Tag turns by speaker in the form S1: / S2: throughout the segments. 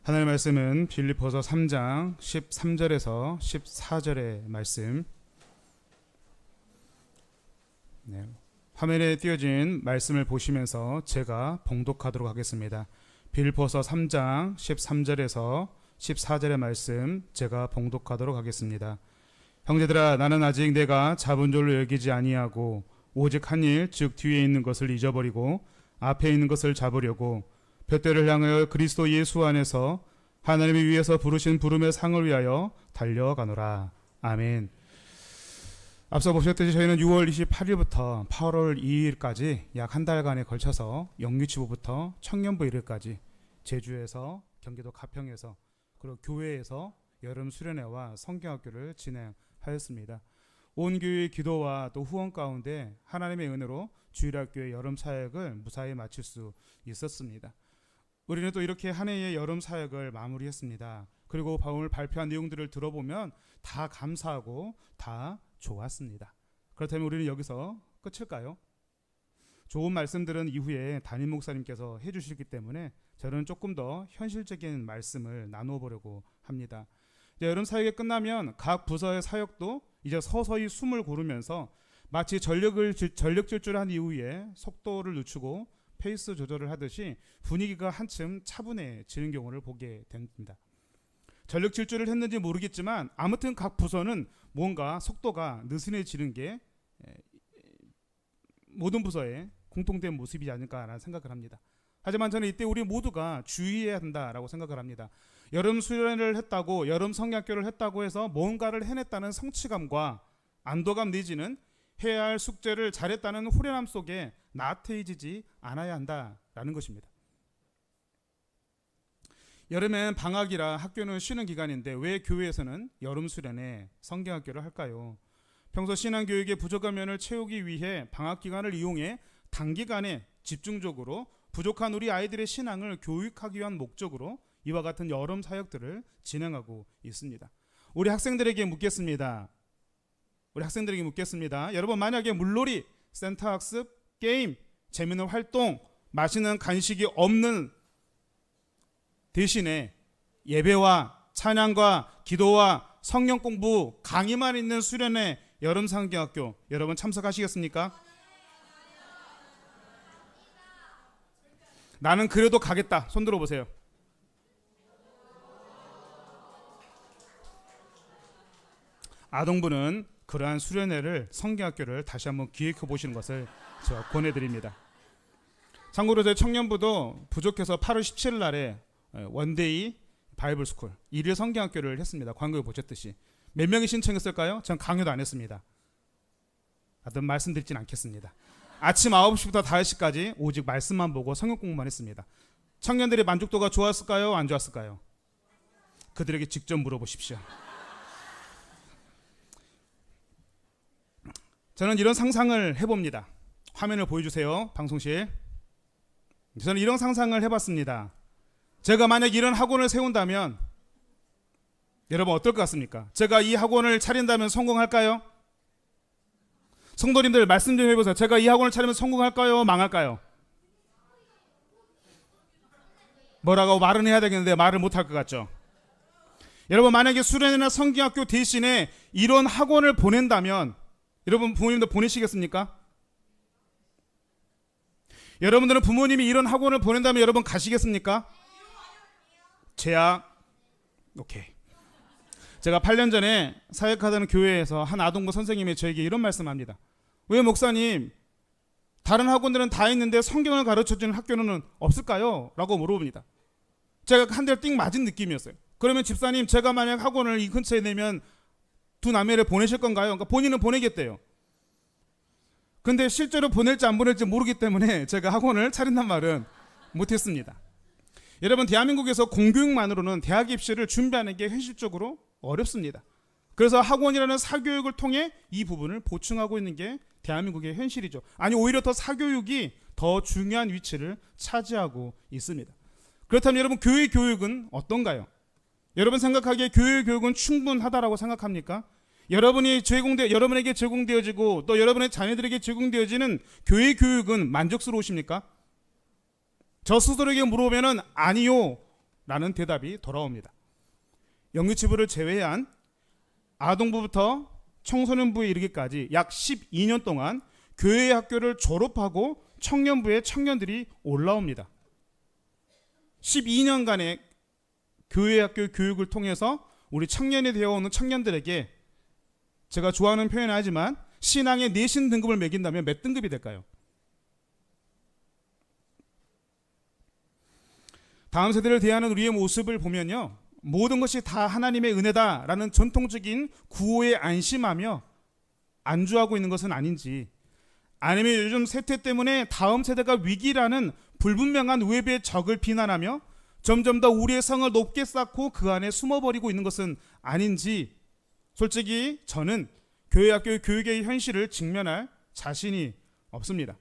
S1: 하나님의 말씀은 빌립보서 3장 13절에서 14절의 말씀. 화면에 띄어진 말씀을 보시면서 제가 봉독하도록 하겠습니다. 빌립보서 3장 13절에서 14절의 말씀 제가 봉독하도록 하겠습니다. 형제들아, 나는 아직 내가 잡은 줄로 여기지 아니하고 오직 한 일, 즉 뒤에 있는 것을 잊어버리고 앞에 있는 것을 잡으려고 둯대를 향하여 그리스도 예수 안에서 하나님이 위에서 부르신 부름의 상을 위하여 달려가노라. 아멘. 앞서 보셨듯이 저희는 6월 28일부터 8월 2일까지 약 한 달간에 걸쳐서 영유치부부터 청년부 1일까지 제주에서, 경기도 가평에서, 그리고 교회에서 여름 수련회와 성경학교를 진행하였습니다. 온 교회의 기도와 또 후원 가운데 하나님의 은혜로 주일학교의 여름 사역을 무사히 마칠 수 있었습니다. 우리는 또 이렇게 한 해의 여름 사역을 마무리했습니다. 그리고 오늘 발표한 내용들을 들어보면 다 감사하고 다 좋았습니다. 그렇다면 우리는 여기서 끝일까요? 좋은 말씀들은 이후에 담임 목사님께서 해주시기 때문에 저는 조금 더 현실적인 말씀을 나누어 보려고 합니다. 여름 사역이 끝나면 각 부서의 사역도 이제 서서히 숨을 고르면서 마치 전력 질주를 한 이후에 속도를 늦추고 페이스 조절을 하듯이 분위기가 한층 차분해지는 경우를 보게 됩니다. 전력 질주를 했는지 모르겠지만 아무튼 각 부서는 뭔가 속도가 느슨해지는 게 모든 부서의 공통된 모습이지 않을까라는 생각을 합니다. 하지만 저는 이때 우리 모두가 주의해야 한다라고 생각을 합니다. 여름 수련회를 했다고, 여름 성경학교를 했다고 해서 뭔가를 해냈다는 성취감과 안도감 내지는 해야 할 숙제를 잘했다는 후련함 속에 나태해지지 않아야 한다라는 것입니다. 여름엔 방학이라 학교는 쉬는 기간인데 왜 교회에서는 여름 수련회, 성경학교를 할까요? 평소 신앙교육의 부족한 면을 채우기 위해 방학 기간을 이용해 단기간에 집중적으로 부족한 우리 아이들의 신앙을 교육하기 위한 목적으로 이와 같은 여름 사역들을 진행하고 있습니다. 우리 학생들에게 묻겠습니다. 여러분, 만약에 물놀이, 센터 학습, 게임, 재미있는 활동, 맛있는 간식이 없는 대신에 예배와 찬양과 기도와 성경 공부, 강의만 있는 수련회 여름 성경학교, 여러분 참석하시겠습니까? 나는 그래도 가겠다. 손 들어보세요. 아동부는 그러한 수련회를, 성경학교를 다시 한번 기획해 보시는 것을 제가 권해드립니다. 참고로 저희 청년부도 부족해서 8월 17일 날에 원데이 바이블 스쿨 1일 성경학교를 했습니다. 광고에 보셨듯이. 몇 명이 신청했을까요? 전 강요도 안 했습니다. 하여튼 말씀드리진 않겠습니다. 아침 9시부터 5시까지 오직 말씀만 보고 성경 공부만 했습니다. 청년들의 만족도가 좋았을까요? 안 좋았을까요? 그들에게 직접 물어보십시오. 저는 이런 상상을 해봅니다. 화면을 보여주세요. 방송실. 저는 이런 상상을 해봤습니다. 제가 만약 이런 학원을 세운다면 여러분 어떨 것 같습니까? 제가 이 학원을 차린다면 성공할까요? 성도님들 말씀 좀 해보세요. 제가 이 학원을 차리면 성공할까요? 망할까요? 뭐라고 말은 해야 되겠는데 말을 못할 것 같죠? 여러분, 만약에 수련회나 성경학교 대신에 이런 학원을 보낸다면 여러분 부모님들 보내시겠습니까? 여러분들은 부모님이 이런 학원을 보낸다면 여러분 가시겠습니까? 제약. 오케이. 제가 8년 전에 사역하던 교회에서 한 아동부 선생님이 저에게 이런 말씀합니다. 왜 목사님, 다른 학원들은 다 있는데 성경을 가르쳐주는 학교는 없을까요? 라고 물어봅니다. 제가 한 대 띵 맞은 느낌이었어요. 그러면 집사님, 제가 만약 학원을 이 근처에 내면 두 남매를 보내실 건가요? 그러니까 본인은 보내겠대요. 근데 실제로 보낼지 안 보낼지 모르기 때문에 제가 학원을 차린단 말은 못했습니다. 여러분, 대한민국에서 공교육만으로는 대학 입시를 준비하는 게 현실적으로 어렵습니다. 그래서 학원이라는 사교육을 통해 이 부분을 보충하고 있는 게 대한민국의 현실이죠. 아니, 오히려 더 사교육이 더 중요한 위치를 차지하고 있습니다. 그렇다면 여러분, 교회 교육은 어떤가요? 여러분 생각하기에 교회 교육은 충분하다라고 생각합니까? 여러분에게 제공되어지고 또 여러분의 자녀들에게 제공되어지는 교회 교육은 만족스러우십니까? 저 스스로에게 물어보면 아니요 라는 대답이 돌아옵니다. 영유치부를 제외한 아동부부터 청소년부에 이르기까지 약 12년 동안 교회 학교를 졸업하고 청년부의 청년들이 올라옵니다. 12년간의 교회 학교 교육을 통해서 우리 청년이 되어오는 청년들에게 제가 좋아하는 표현을 하지만 신앙의 내신 등급을 매긴다면 몇 등급이 될까요? 다음 세대를 대하는 우리의 모습을 보면요, 모든 것이 다 하나님의 은혜다라는 전통적인 구호에 안심하며 안주하고 있는 것은 아닌지, 아니면 요즘 세태 때문에 다음 세대가 위기라는 불분명한 외부의 적을 비난하며 점점 더 우리의 성을 높게 쌓고 그 안에 숨어버리고 있는 것은 아닌지, 솔직히 저는 교회 학교 교육의 현실을 직면할 자신이 없습니다.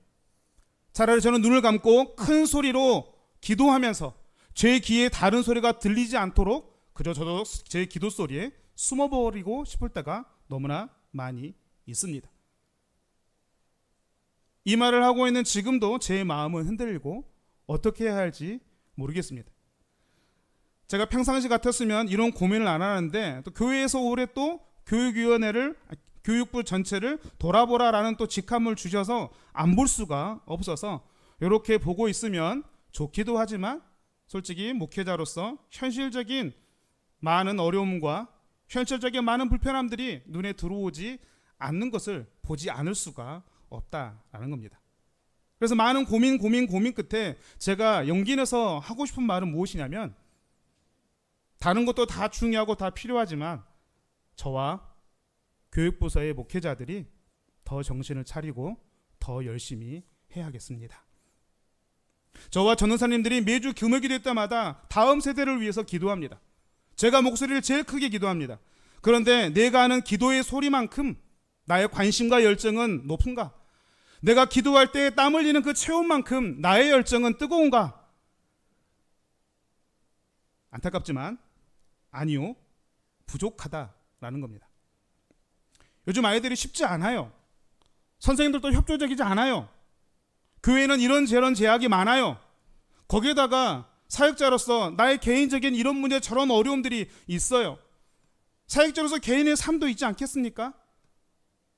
S1: 차라리 저는 눈을 감고 큰 소리로 기도하면서 제 귀에 다른 소리가 들리지 않도록 그저 저도 제 기도 소리에 숨어버리고 싶을 때가 너무나 많이 있습니다. 이 말을 하고 있는 지금도 제 마음은 흔들리고 어떻게 해야 할지 모르겠습니다. 제가 평상시 같았으면 이런 고민을 안 하는데, 또 교회에서 올해 또 교육위원회를, 교육부 전체를 돌아보라라는 또 직함을 주셔서 안 볼 수가 없어서 이렇게 보고 있으면 좋기도 하지만, 솔직히 목회자로서 현실적인 많은 어려움과 현실적인 많은 불편함들이 눈에 들어오지 않는 것을 보지 않을 수가 없다라는 겁니다. 그래서 많은 고민 끝에 제가 용기 내서 하고 싶은 말은 무엇이냐면, 다른 것도 다 중요하고 다 필요하지만 저와 교육부서의 목회자들이 더 정신을 차리고 더 열심히 해야겠습니다. 저와 전도사님들이 매주 금요기도 때마다 다음 세대를 위해서 기도합니다. 제가 목소리를 제일 크게 기도합니다. 그런데 내가 하는 기도의 소리만큼 나의 관심과 열정은 높은가? 내가 기도할 때 땀 흘리는 그 체온만큼 나의 열정은 뜨거운가? 안타깝지만 아니요, 부족하다라는 겁니다. 요즘 아이들이 쉽지 않아요. 선생님들도 협조적이지 않아요. 교회는 이런저런 제약이 많아요. 거기에다가 사역자로서 나의 개인적인 이런 문제 저런 어려움들이 있어요. 사역자로서 개인의 삶도 있지 않겠습니까?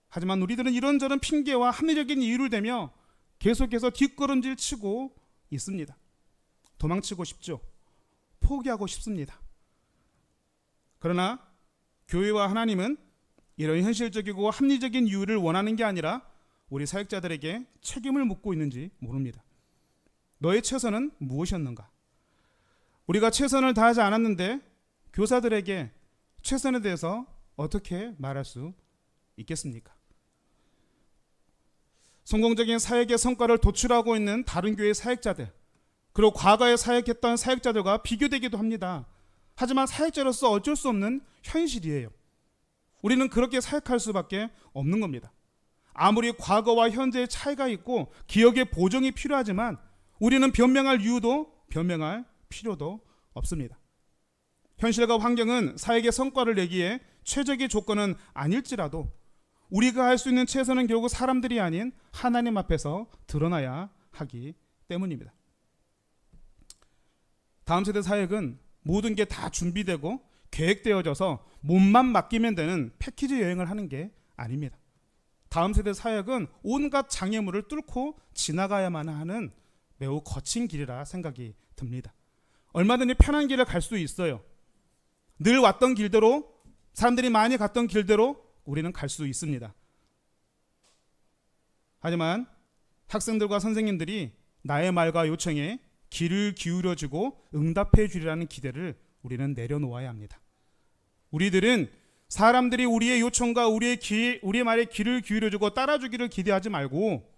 S1: 하지만 우리들은 이런저런 핑계와 합리적인 이유를 대며 계속해서 뒷걸음질 치고 있습니다. 도망치고 싶죠. 포기하고 싶습니다. 그러나 교회와 하나님은 이런 현실적이고 합리적인 이유를 원하는 게 아니라 우리 사역자들에게 책임을 묻고 있는지 모릅니다. 너의 최선은 무엇이었는가? 우리가 최선을 다하지 않았는데 교사들에게 최선에 대해서 어떻게 말할 수 있겠습니까? 성공적인 사역의 성과를 도출하고 있는 다른 교회 사역자들, 그리고 과거에 사역했던 사역자들과 비교되기도 합니다. 하지만 사역자로서 어쩔 수 없는 현실이에요. 우리는 그렇게 사역할 수밖에 없는 겁니다. 아무리 과거와 현재의 차이가 있고 기억의 보정이 필요하지만 우리는 변명할 이유도 변명할 필요도 없습니다. 현실과 환경은 사역의 성과를 내기에 최적의 조건은 아닐지라도 우리가 할 수 있는 최선은 결국 사람들이 아닌 하나님 앞에서 드러나야 하기 때문입니다. 다음 세대 사역은 모든 게 다 준비되고 계획되어져서 몸만 맡기면 되는 패키지 여행을 하는 게 아닙니다. 다음 세대 사역은 온갖 장애물을 뚫고 지나가야만 하는 매우 거친 길이라 생각이 듭니다. 얼마든지 편한 길을 갈 수 있어요. 늘 왔던 길대로, 사람들이 많이 갔던 길대로 우리는 갈 수 있습니다. 하지만 학생들과 선생님들이 나의 말과 요청에 귀를 기울여주고 응답해 주리라는 기대를 우리는 내려놓아야 합니다. 우리들은 사람들이 우리의 요청과 우리의 말에 귀를 기울여주고 따라주기를 기대하지 말고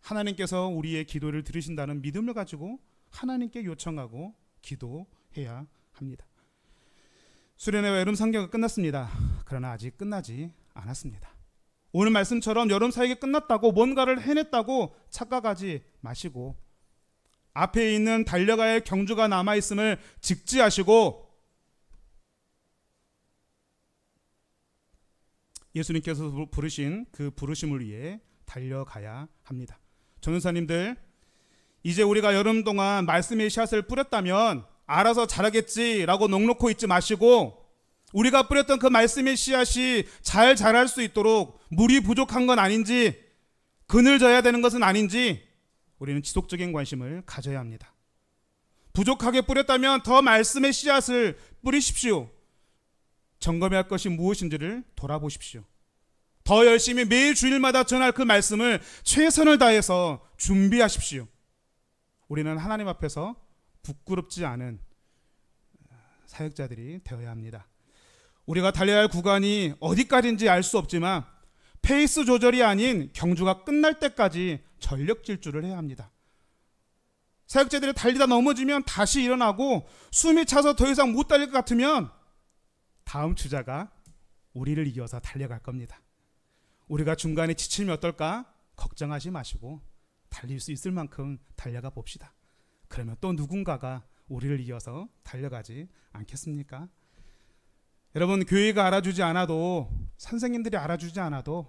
S1: 하나님께서 우리의 기도를 들으신다는 믿음을 가지고 하나님께 요청하고 기도해야 합니다. 수련회와 여름 상경가 끝났습니다. 그러나 아직 끝나지 않았습니다. 오늘 말씀처럼 여름 사역이 끝났다고 뭔가를 해냈다고 착각하지 마시고 앞에 있는 달려가야 할 경주가 남아있음을 직지하시고 예수님께서 부르신 그 부르심을 위해 달려가야 합니다. 전도사님들, 이제 우리가 여름 동안 말씀의 씨앗을 뿌렸다면 알아서 자라겠지라고 넋놓고 있지 마시고 우리가 뿌렸던 그 말씀의 씨앗이 잘 자랄 수 있도록 물이 부족한 건 아닌지 그늘져야 되는 것은 아닌지 우리는 지속적인 관심을 가져야 합니다. 부족하게 뿌렸다면 더 말씀의 씨앗을 뿌리십시오. 점검해야 할 것이 무엇인지를 돌아보십시오. 더 열심히 매일 주일마다 전할 그 말씀을 최선을 다해서 준비하십시오. 우리는 하나님 앞에서 부끄럽지 않은 사역자들이 되어야 합니다. 우리가 달려야 할 구간이 어디까지인지 알 수 없지만 페이스 조절이 아닌 경주가 끝날 때까지 전력 질주를 해야 합니다. 사역자들이 달리다 넘어지면 다시 일어나고 숨이 차서 더 이상 못 달릴 것 같으면 다음 주자가 우리를 이겨서 달려갈 겁니다. 우리가 중간에 지치면 어떨까? 걱정하지 마시고 달릴 수 있을 만큼 달려가 봅시다. 그러면 또 누군가가 우리를 이어서 달려가지 않겠습니까? 여러분, 교회가 알아주지 않아도, 선생님들이 알아주지 않아도,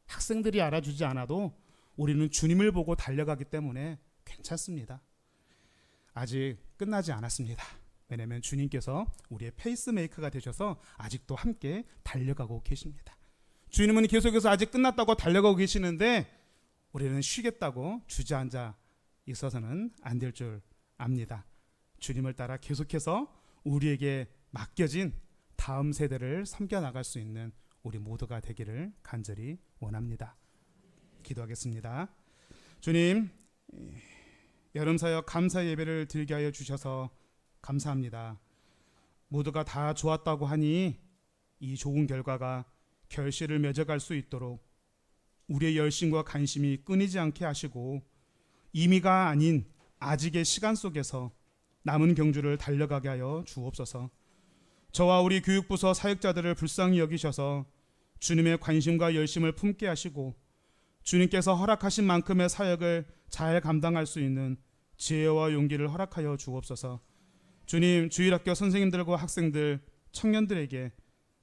S1: 학생들이 알아주지 않아도 우리는 주님을 보고 달려가기 때문에 괜찮습니다. 아직 끝나지 않았습니다. 왜냐하면 주님께서 우리의 페이스메이커가 되셔서 아직도 함께 달려가고 계십니다. 주님은 계속해서 아직 끝났다고 달려가고 계시는데 우리는 쉬겠다고 주저앉아 있어서는 안 될 줄 압니다. 주님을 따라 계속해서 우리에게 맡겨진 다음 세대를 섬겨나갈 수 있는 우리 모두가 되기를 간절히 원합니다. 기도하겠습니다. 주님, 여름사역 감사 예배를 드리게 하여 주셔서 감사합니다. 모두가 다 좋았다고 하니 이 좋은 결과가 결실을 맺어갈 수 있도록 우리의 열심과 관심이 끊이지 않게 하시고 임의가 아닌 아직의 시간 속에서 남은 경주를 달려가게 하여 주옵소서. 저와 우리 교육부서 사역자들을 불쌍히 여기셔서 주님의 관심과 열심을 품게 하시고 주님께서 허락하신 만큼의 사역을 잘 감당할 수 있는 지혜와 용기를 허락하여 주옵소서. 주님, 주일학교 선생님들과 학생들, 청년들에게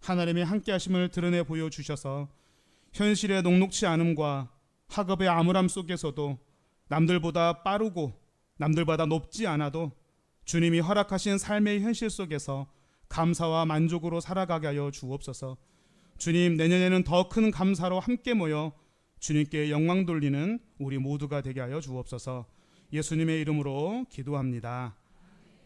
S1: 하나님의 함께하심을 드러내 보여주셔서 현실의 녹록치 않음과 학업의 암울함 속에서도 남들보다 빠르고 남들보다 높지 않아도 주님이 허락하신 삶의 현실 속에서 감사와 만족으로 살아가게 하여 주옵소서. 주님, 내년에는 더 큰 감사로 함께 모여 주님께 영광 돌리는 우리 모두가 되게 하여 주옵소서. 예수님의 이름으로 기도합니다.